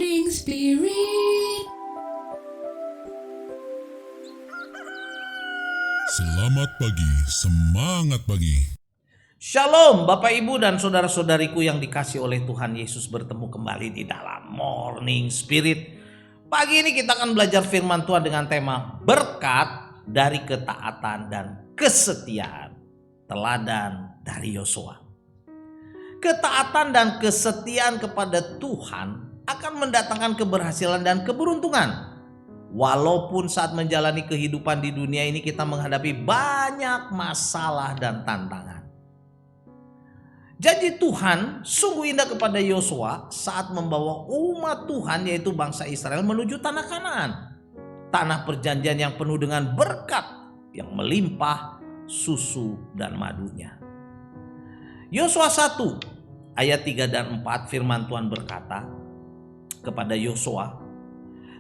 Morning Spirit. Selamat pagi, semangat pagi. Shalom Bapak Ibu dan saudara-saudariku yang dikasih oleh Tuhan Yesus, bertemu kembali di dalam Morning Spirit. Pagi ini kita akan belajar firman Tuhan dengan tema berkat dari ketaatan dan kesetiaan. Teladan dari Yosua. Ketaatan dan kesetiaan kepada Tuhan akan mendatangkan keberhasilan dan keberuntungan. Walaupun saat menjalani kehidupan di dunia ini kita menghadapi banyak masalah dan tantangan. Janji Tuhan sungguh indah kepada Yosua saat membawa umat Tuhan yaitu bangsa Israel menuju tanah Kanaan. Tanah perjanjian yang penuh dengan berkat yang melimpah susu dan madunya. Yosua 1 ayat 3 dan 4 firman Tuhan berkata kepada Yosua,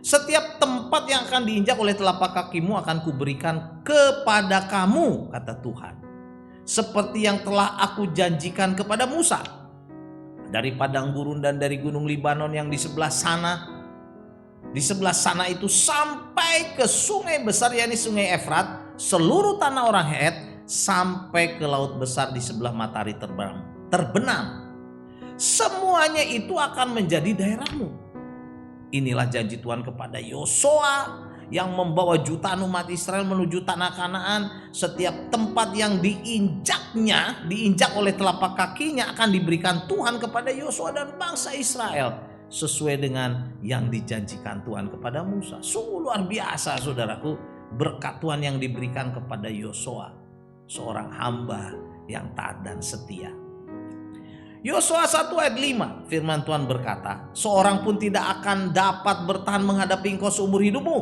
"Setiap tempat yang akan diinjak oleh telapak kakimu akan kuberikan kepada kamu," kata Tuhan, "seperti yang telah aku janjikan kepada Musa. Dari padang gurun dan dari gunung Libanon yang di sebelah sana itu sampai ke sungai besar yakni sungai Efrat, seluruh tanah orang Het, sampai ke laut besar di sebelah matahari terbenam. Semuanya itu akan menjadi daerahmu." Inilah janji Tuhan kepada Yosua yang membawa jutaan umat Israel menuju tanah Kanaan. Setiap tempat yang diinjak oleh telapak kakinya akan diberikan Tuhan kepada Yosua dan bangsa Israel sesuai dengan yang dijanjikan Tuhan kepada Musa. Sungguh luar biasa saudaraku, berkat Tuhan yang diberikan kepada Yosua, seorang hamba yang taat dan setia. Yosua 1 ayat 5 firman Tuhan berkata, "Seorang pun tidak akan dapat bertahan menghadapi engkau seumur hidupmu.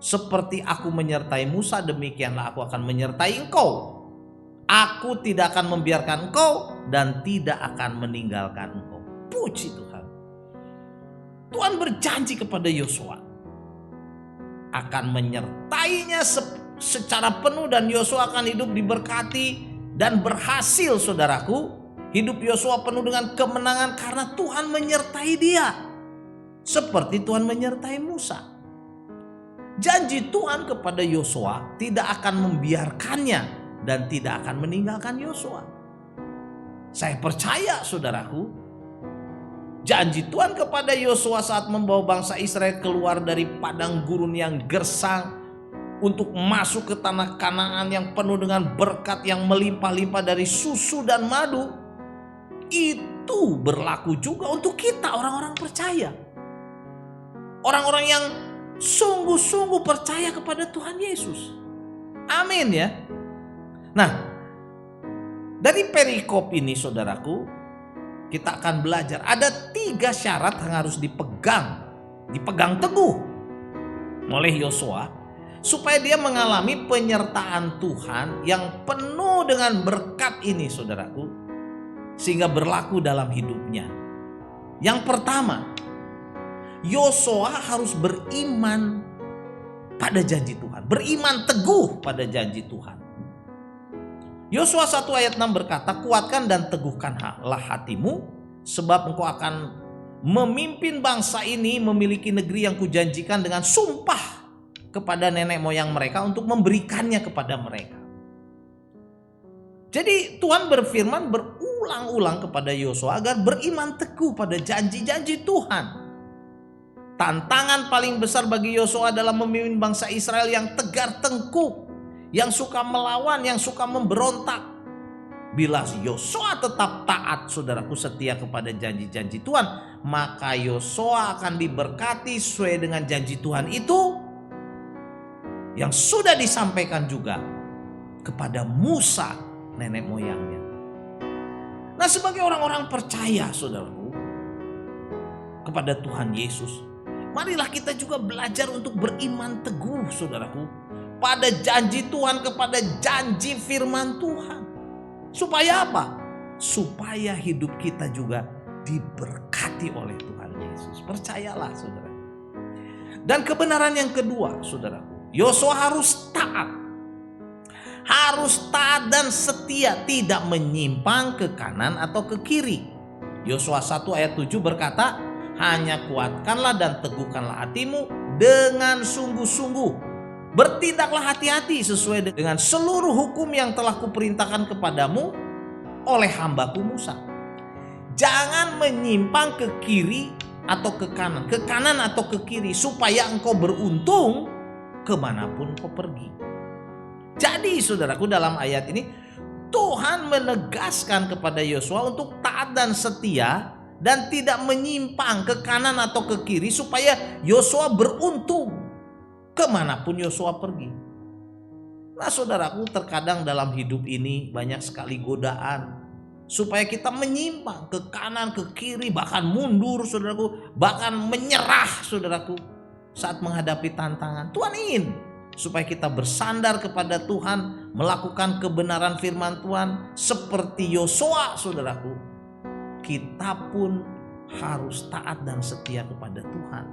Seperti aku menyertai Musa, demikianlah aku akan menyertai engkau. Aku tidak akan membiarkan engkau dan tidak akan meninggalkan engkau." Puji Tuhan. Tuhan berjanji kepada Yosua akan menyertainya secara penuh dan Yosua akan hidup diberkati dan berhasil saudaraku. Hidup Yosua penuh dengan kemenangan karena Tuhan menyertai dia. Seperti Tuhan menyertai Musa. Janji Tuhan kepada Yosua tidak akan membiarkannya dan tidak akan meninggalkan Yosua. Saya percaya saudaraku, janji Tuhan kepada Yosua saat membawa bangsa Israel keluar dari padang gurun yang gersang untuk masuk ke tanah Kanaan yang penuh dengan berkat yang melimpah-limpah dari susu dan madu, itu berlaku juga untuk kita orang-orang percaya. Orang-orang yang sungguh-sungguh percaya kepada Tuhan Yesus. Amin ya. Nah, dari perikop ini saudaraku, kita akan belajar ada 3 syarat yang harus dipegang teguh oleh Yosua supaya dia mengalami penyertaan Tuhan yang penuh dengan berkat ini saudaraku, sehingga berlaku dalam hidupnya. Yang pertama, Yosua harus beriman pada janji Tuhan, beriman teguh pada janji Tuhan. Yosua 1 ayat 6 berkata, "Kuatkan dan teguhkanlah hatimu, sebab engkau akan memimpin bangsa ini memiliki negeri yang kujanjikan dengan sumpah kepada nenek moyang mereka untuk memberikannya kepada mereka." Jadi Tuhan berfirman berulang-ulang kepada Yosua agar beriman teguh pada janji-janji Tuhan. Tantangan paling besar bagi Yosua adalah memimpin bangsa Israel yang tegar tengkuk, yang suka melawan, yang suka memberontak. Bila Yosua tetap taat saudaraku, setia kepada janji-janji Tuhan, maka Yosua akan diberkati sesuai dengan janji Tuhan itu yang sudah disampaikan juga kepada Musa nenek moyangnya. Nah, sebagai orang-orang percaya saudaraku kepada Tuhan Yesus, marilah kita juga belajar untuk beriman teguh saudaraku pada janji Tuhan, kepada janji firman Tuhan. Supaya apa? Supaya hidup kita juga diberkati oleh Tuhan Yesus. Percayalah saudara. Dan kebenaran yang kedua saudaraku, Yosua harus taat. Harus taat dan setia, tidak menyimpang ke kanan atau ke kiri. Yosua 1 ayat 7 berkata, hanya kuatkanlah dan teguhkanlah hatimu dengan sungguh-sungguh. Bertindaklah hati-hati sesuai dengan seluruh hukum yang telah kuperintahkan kepadamu oleh hambaku Musa. Jangan menyimpang ke kiri atau ke kanan atau ke kiri, supaya engkau beruntung kemanapun kau pergi. Jadi saudaraku, dalam ayat ini Tuhan menegaskan kepada Yosua untuk taat dan setia dan tidak menyimpang ke kanan atau ke kiri, supaya Yosua beruntung kemanapun Yosua pergi. Nah saudaraku, terkadang dalam hidup ini banyak sekali godaan supaya kita menyimpang ke kanan, ke kiri, bahkan mundur saudaraku, bahkan menyerah saudaraku saat menghadapi tantangan. Tuhan ingin supaya kita bersandar kepada Tuhan, melakukan kebenaran firman Tuhan seperti Yosua saudaraku. Kita pun harus taat dan setia kepada Tuhan.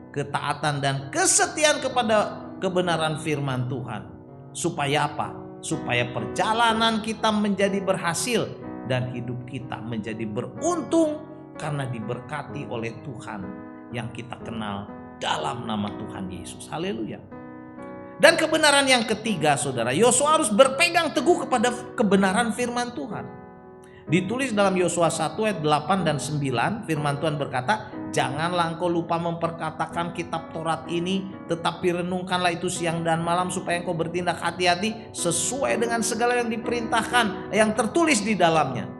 Ketaatan dan kesetiaan kepada kebenaran firman Tuhan. Supaya apa? Supaya perjalanan kita menjadi berhasil dan hidup kita menjadi beruntung karena diberkati oleh Tuhan yang kita kenal dalam nama Tuhan Yesus. Haleluya. Dan kebenaran yang ketiga saudara, Yosua harus berpegang teguh kepada kebenaran firman Tuhan. Ditulis dalam Yosua 1 ayat 8 dan 9, firman Tuhan berkata, janganlah engkau lupa memperkatakan kitab Taurat ini, tetapi renungkanlah itu siang dan malam, supaya engkau bertindak hati-hati sesuai dengan segala yang diperintahkan, yang tertulis di dalamnya.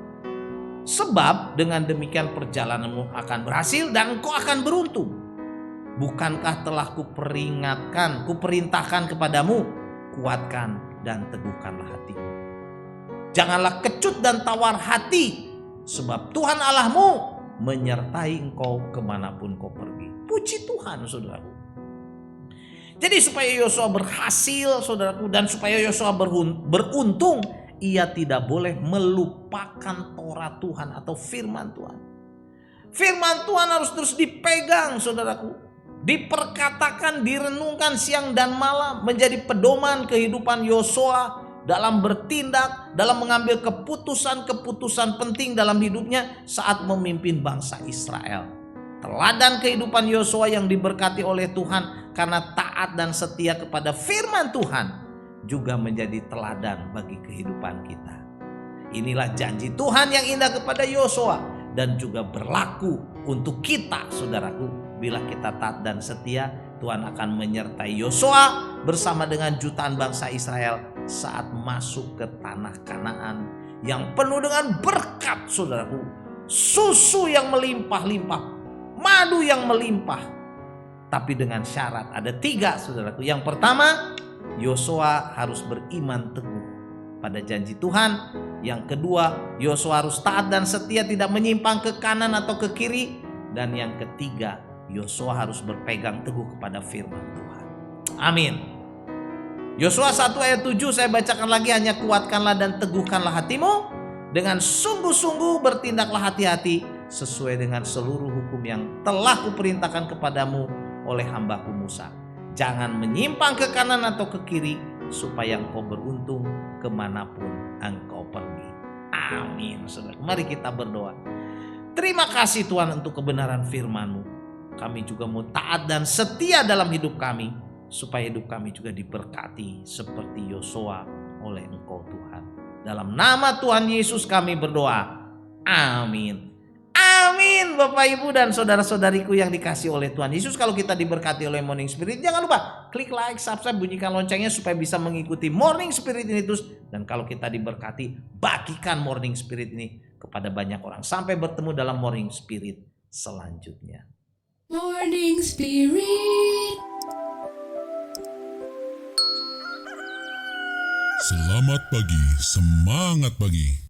Sebab dengan demikian perjalananmu akan berhasil dan engkau akan beruntung. Bukankah telah kuperintahkan kepadamu, kuatkan dan teguhkanlah hatimu. Janganlah kecut dan tawar hati, sebab Tuhan Allahmu menyertai engkau kemanapun kau pergi. Puji Tuhan saudaraku. Jadi supaya Yosua berhasil saudaraku, dan supaya Yosua beruntung, ia tidak boleh melupakan Taurat Tuhan atau firman Tuhan. Firman Tuhan harus terus dipegang saudaraku, diperkatakan, direnungkan siang dan malam, menjadi pedoman kehidupan Yosua dalam bertindak, dalam mengambil keputusan-keputusan penting dalam hidupnya saat memimpin bangsa Israel. Teladan kehidupan Yosua yang diberkati oleh Tuhan karena taat dan setia kepada firman Tuhan juga menjadi teladan bagi kehidupan kita. Inilah janji Tuhan yang indah kepada Yosua dan juga berlaku untuk kita saudaraku. Bila kita taat dan setia, Tuhan akan menyertai Yosua bersama dengan jutaan bangsa Israel saat masuk ke tanah Kanaan yang penuh dengan berkat saudaraku. Susu yang melimpah-limpah, madu yang melimpah. Tapi dengan syarat ada 3 saudaraku. Yang pertama, Yosua harus beriman teguh pada janji Tuhan. Yang kedua, Yosua harus taat dan setia, tidak menyimpang ke kanan atau ke kiri. Dan yang ketiga, Yosua harus berpegang teguh kepada firman Tuhan. Amin. Yosua 1 ayat 7 saya bacakan lagi, hanya kuatkanlah dan teguhkanlah hatimu, dengan sungguh-sungguh bertindaklah hati-hati sesuai dengan seluruh hukum yang telah kuperintahkan kepadamu oleh hambaku Musa. Jangan menyimpang ke kanan atau ke kiri, supaya engkau beruntung kemanapun engkau pergi. Amin. Saudara, mari kita berdoa. Terima kasih Tuhan untuk kebenaran firman-Mu. Kami juga mau taat dan setia dalam hidup kami, supaya hidup kami juga diberkati seperti Yosua oleh Engkau Tuhan. Dalam nama Tuhan Yesus kami berdoa. Amin. Amin Bapak Ibu dan saudara-saudariku yang dikasih oleh Tuhan Yesus. Kalau kita diberkati oleh Morning Spirit, jangan lupa klik like, subscribe, bunyikan loncengnya supaya bisa mengikuti Morning Spirit ini terus. Dan kalau kita diberkati, bagikan Morning Spirit ini kepada banyak orang. Sampai bertemu dalam Morning Spirit selanjutnya. Morning Spirit. Selamat pagi, semangat pagi.